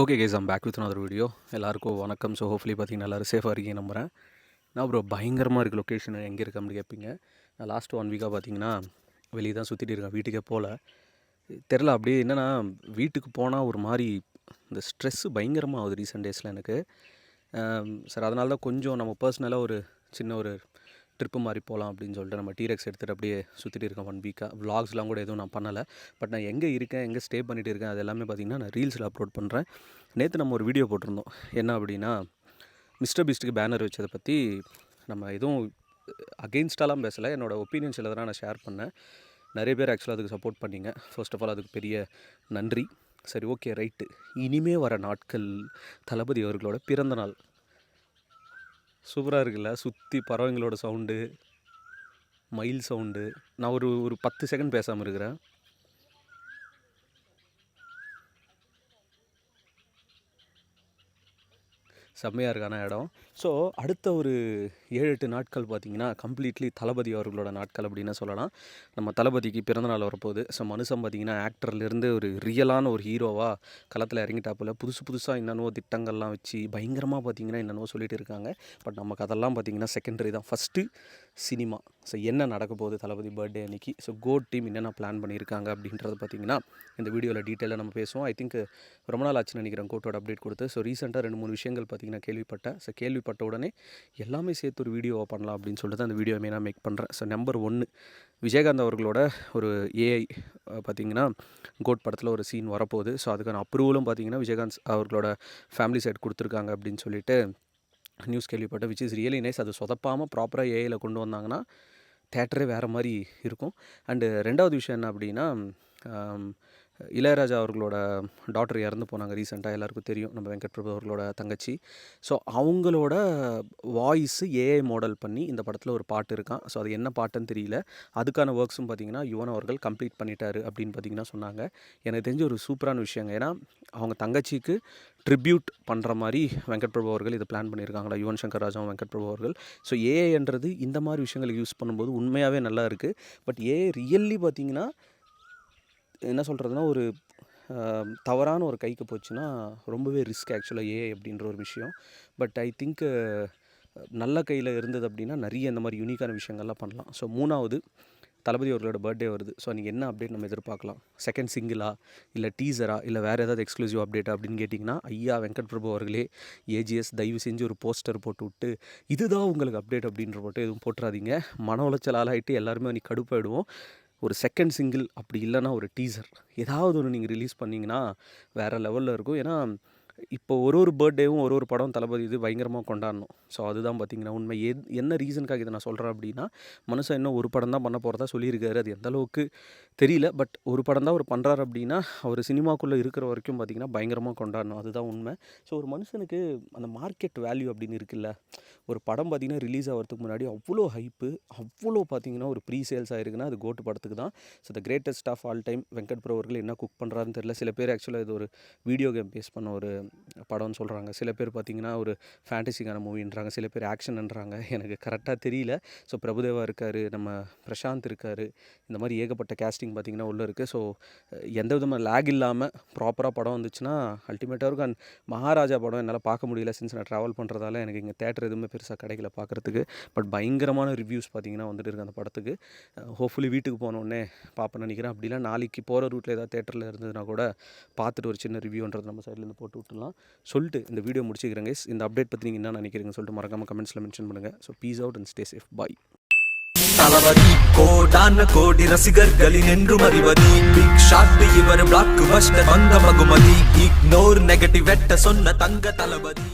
Okay guys, I'm back with another video. எல்லாருக்கும் வணக்கம். So hopefully பார்த்தீங்கன்னா எல்லோரும் சேஃபாக இருக்கீங்க நம்புகிறேன். நான் ப்ரோ பயங்கரமாக இருக்குது லொக்கேஷன், எங்கே இருக்குது அப்படின்னு கேட்பீங்க. நான் லாஸ்ட் 1 வீக்காக பார்த்தீங்கன்னா வெளியே தான் சுற்றிட்டு இருக்கேன், வீட்டுக்கே போகல. தெரில அப்படியே என்னென்னா வீட்டுக்கு போனால் ஒரு மாதிரி இந்த ஸ்ட்ரெஸ்ஸு பயங்கரமாக ஆகுது ரீசெண்ட் டேஸில் எனக்கு. சார் அதனால தான் கொஞ்சம் நம்ம பர்சனலாக ஒரு சின்ன ஒரு ட்ரிப்பு மாதிரி போகலாம் அப்படின்னு சொல்லிட்டு நம்ம டீரெக்ஸ் எடுத்துகிட்டு அப்படியே சுற்றிட்டு இருக்கேன் 1 வீக்காக. விலாக்ஸ்லாம் கூட எதுவும் நான் பண்ணலை. பட் நான் எங்கே இருக்கேன், எங்கே ஸ்டே பண்ணிகிட்டு இருக்கேன், அது எல்லாமே பார்த்திங்கன்னா நான் ரீல்ஸில் அப்லோட் பண்ணுறேன். நேற்று நம்ம ஒரு வீடியோ போட்டிருந்தோம். என்ன அப்படின்னா, மிஸ்டர் பீஸ்ட்டுக்கு பேனர் வச்சதை பற்றி நம்ம எதுவும் அகெயின்ஸ்டாலாம் பேசலை, என்னோடய ஒப்பீனியன்ஸ் தான் நான் ஷேர் பண்ணேன். நிறைய பேர் ஆக்சுவலாக அதுக்கு சப்போர்ட் பண்ணிங்க. ஃபர்ஸ்ட் ஆஃப் ஆல் அதுக்கு பெரிய நன்றி. சரி, ஓகே, ரைட்டு. இனிமே வர நாட்கள் தளபதி அவர்களோட பிறந்த நாள். சூப்பராக இருக்குல்ல, சுற்றி பறவைங்களோட சவுண்டு, மயில் சவுண்டு. நான் ஒரு ஒரு 10 செகண்ட் பேசாமல் இருக்கிறேன். செம்மையாக இருக்கான இடம். ஸோ அடுத்த ஒரு 7-8 நாட்கள் பார்த்திங்கன்னா கம்ப்ளீட்லி தளபதி அவர்களோட நாட்கள் அப்படின்னு சொல்லலாம். நம்ம தளபதிக்கு பிறந்தநாள் வரப்போகுது. ஸோ மனுஷன் பார்த்திங்கன்னா ஆக்டர்லேருந்து ஒரு ரியலான ஒரு ஹீரோவாக களத்தில் இறங்கிட்டாப்பில் புதுசாக என்னென்னவோ திட்டங்கள்லாம் வச்சு பயங்கரமாக பார்த்திங்கன்னா என்னென்னவோ சொல்லிட்டு இருக்காங்க. பட் நமக்கு அதெல்லாம் பார்த்திங்கன்னா செகண்டரி தான். First cinema. ஸோ என்ன நடக்க போகுது தளபதி பர்த்டே அன்றைக்கி, ஸோ கோட் டீம் என்னென்ன பிளான் பண்ணியிருக்காங்க அப்படின்றது பார்த்திங்கன்னா இந்த வீடியோவில் டீட்டெயிலாக நம்ம பேசுவோம். ஐ திங்க் ரொம்ப நாள் ஆச்சுன்னு நினைக்கிறேன் கோட்டோட அப்டேட் கொடுத்து. ஸோ ரீசெண்டாக 2-3 விஷயங்கள் பார்த்திங்கன்னா கேள்விப்பட்டேன். ஸோ கேள்விப்பட்ட உடனே எல்லாமே சேர்த்து ஒரு வீடியோவை பண்ணலாம் அப்படின்னு சொல்லிட்டு தான் அந்த வீடியோ மெயினாக மேக் பண்ணுறேன். ஸோ நம்பர் 1, விஜயகாந்த் அவர்களோட ஒரு ஏஐ பார்த்திங்கன்னா கோட் படத்தில் ஒரு சீன் வரப்போகுது. ஸோ அதுக்கான அப்ரூவலும் பார்த்திங்கன்னா விஜயகாந்த் அவர்களோட ஃபேமிலி சைட் கொடுத்துருக்காங்க அப்படின்னு சொல்லிட்டு நியூஸ் கேள்விப்பட்டேன். Which is really nice. அது சொதப்பாமல் ப்ராப்பராக ஏஐயில் கொண்டு வந்தாங்கன்னா தேட்டரே வேறு மாதிரி இருக்கும். அண்டு 2வது விஷயம் என்ன அப்படின்னா, இளையராஜா அவர்களோட டாட்டர் இறந்து போனாங்க ரீசெண்டாக, எல்லாருக்கும் தெரியும், நம்ம வெங்கட் பிரபு அவர்களோட தங்கச்சி. ஸோ அவங்களோட வாய்ஸு ஏஐ மாடல் பண்ணி இந்த படத்தில் ஒரு பாட்டு இருக்கான். ஸோ அது என்ன பாட்டுன்னு தெரியல. அதுக்கான ஒர்க்ஸும் பார்த்திங்கன்னா யுவன் அவர்கள் கம்ப்ளீட் பண்ணிட்டாரு அப்படின்னு பார்த்திங்கன்னா சொன்னாங்க. எனக்கு தெரிஞ்ச ஒரு சூப்பரான விஷயங்க. ஏன்னா அவங்க தங்கச்சிக்கு ட்ரிபியூட் பண்ணுற மாதிரி வெங்கட் பிரபு அவர்கள் இதை பிளான் பண்ணியிருக்காங்களா, யுவன் சங்கர் ராஜாவும் வெங்கட் பிரபு அவர்கள். ஸோ ஏஐன்றது இந்த மாதிரி விஷயங்களுக்கு யூஸ் பண்ணும்போது உண்மையாகவே நல்லா இருக்குது. பட் ஏஐ ரியல்லி பார்த்திங்கன்னா என்ன சொல்கிறதுனா ஒரு தவறான ஒரு கைக்கு போச்சுன்னா ரொம்பவே ரிஸ்க் ஆக்சுவலாக ஏஐ அப்படின்ற ஒரு விஷயம். பட் ஐ திங்க் நல்ல கையில் இருந்தது அப்படின்னா நிறைய இந்த மாதிரி யூனிக்கான விஷயங்கள்லாம் பண்ணலாம். ஸோ 3வது தளபதி அவர்களோட பர்த்டே வருது. ஸோ அன்றைக்கி என்ன அப்டேட் நம்ம எதிர்பார்க்கலாம்? செகண்ட் சிங்கிளா, இல்லை டீசரா, இல்லை வேறு ஏதாவது எக்ஸ்க்ளூசிவ் அப்டேட்டா அப்படின்னு கேட்டிங்கன்னா, ஐயா வெங்கட் பிரபு அவர்களே ஏஜிஎஸ் தயவு செஞ்சு ஒரு போஸ்டர் போட்டு விட்டு இதுதான் உங்களுக்கு அப்டேட் அப்படின்ற போட்டு எதுவும் போட்டுறாதீங்க. மன உளைச்சல் ஆளாகிட்டு எல்லாருமே அன்றைக்கி கடுப்பாயிடுவோம். ஒரு செகண்ட் சிங்கிள் அப்படி இல்லைனா ஒரு டீசர் ஏதாவது ஒன்று நீங்கள் ரிலீஸ் பண்ணிங்கன்னா வேறு லெவலில் இருக்கும். ஏன்னா இப்போ ஒரு பர்த்டேவும் ஒரு படம் தளபதி இது பயங்கரமாக கொண்டாடணும். ஸோ அதுதான் பார்த்திங்கன்னா உண்மை. என்ன ரீசனுக்காக இதை நான் சொல்கிறேன் அப்படின்னா, மனுஷன் இன்னும் ஒரு படம் தான் பண்ண போகிறதா சொல்லியிருக்காரு. அது எந்த அளவுக்கு தெரியல. பட் ஒரு படம் தான் அவர் பண்ணுறாரு அப்படின்னா அவர் சினிமாக்குள்ளே இருக்கிற வரைக்கும் பார்த்திங்கன்னா பயங்கரமாக கொண்டாடணும். அதுதான் உண்மை. ஸோ ஒரு மனுஷனுக்கு அந்த மார்க்கெட் வேல்யூ அப்படின்னு இருக்குல்ல, ஒரு படம் பார்த்திங்கன்னா ரிலீஸ் ஆகிறதுக்கு முன்னாடி அவ்வளோ ஹைப்பு, அவ்வளோ பார்த்திங்கன்னா ஒரு ப்ரீ சேல்ஸ் ஆகிருக்குன்னா அது கோட்டு படத்துக்கு தான். So the greatest of all time Venkat Prabhu அவர்கள் என்ன குக் பண்ணுறாருன்னு தெரியல. சில பேர் ஆக்சுவலாக இது ஒரு வீடியோ கேம் பேஸ் பண்ண ஒரு படம்னு சொல்கிறாங்க. சில பேர் பார்த்திங்கன்னா ஒரு ஃபேண்டசிக்கான மூவின்றாங்க, சில பேர் ஆக்ஷன்ன்றாங்க. எனக்கு கரெக்டாக தெரியல. ஸோ பிரபுதேவா இருக்கார், நம்ம பிரசாந்த் இருக்கார், இந்த மாதிரி ஏகப்பட்ட கேஸ்டிங் பார்த்திங்கன்னா உள்ளே இருக்குது. ஸோ எந்த விதமாக லேக் இல்லாமல் ப்ராப்பராக படம் வந்துச்சுன்னா அல்டிமேட்டாக இருக்கும். அண்ட் மகாராஜா படம் என்னால் பார்க்க முடியல, சின்ஸ் நான் ட்ராவல் பண்ணுறதால எனக்கு இங்கே தேட்டர் எதுவுமே பெருசாக கிடைக்கல பார்க்குறதுக்கு. பட் பயங்கரமான ரிவ்யூஸ் பார்த்திங்கன்னா வந்துட்டு இருக்குது அந்த படத்துக்கு. ஹோப்ஃபுல்லி வீட்டுக்கு போனோடனே பார்ப்பேன்னு நினைக்கிறேன். அப்படிலாம் நாளைக்கு போகிற ரூட்டில் ஏதாவது தேட்டரில் இருந்ததுன்னா கூட பார்த்துட்டு ஒரு சின்ன ரிவ்யூன்றது நம்ம சைட்லேருந்து போட்டு விட்டுலாம் சொல்லிட்டு இந்த வீடியோ முடிச்சுக்கிறேங்க. இந்த அப்டேட் பற்றி நீங்கள் என்ன நினைக்கிறீங்கன்னு சொல்லிட்டு மறக்காமல் கமெண்ட்ஸில் மென்ஷன் பண்ணுங்கள். So peace out and stay safe. Bye. Thalapathy கோடான கோடி ரசிகர்களின் என்றும் அறிவது பிக் ஷாட் இவர் பிளாக் பஸ்டர் வந்த மகுமதி இக்னோர் நெகட்டிவ் வெட்ட சொன்ன தங்க தளபதி.